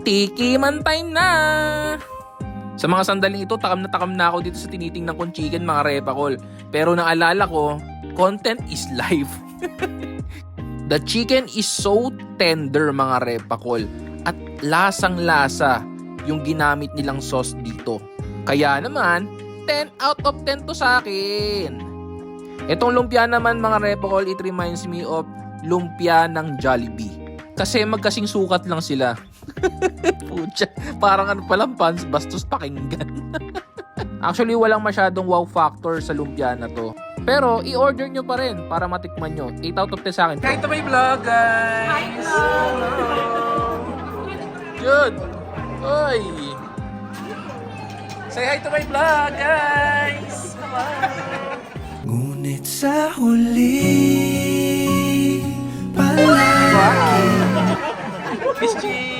Tikiman time na! Sa mga sandaling ito, takam na ako dito sa tinitingnan kong chicken mga repakol. Pero naalala ko, content is life. The chicken is so tender mga repakol. At lasang-lasa yung ginamit nilang sauce dito. Kaya naman, 10 out of 10 to sa akin. Itong lumpia naman mga repakol, it reminds me of lumpia ng Jollibee. Kasi magkasing sukat lang sila. Pucha, parang ano palang bastos pakinggan. Actually, walang masyadong wow factor sa lumpia na to. Pero, i-order nyo pa rin para matikman nyo. 8 out of 10 sa akin. Kahit may vlog, guys! Hi, vlog! Good! Oy! Say hi to my vlog, guys! Hello! Ngunit sa huli palagi Miss G!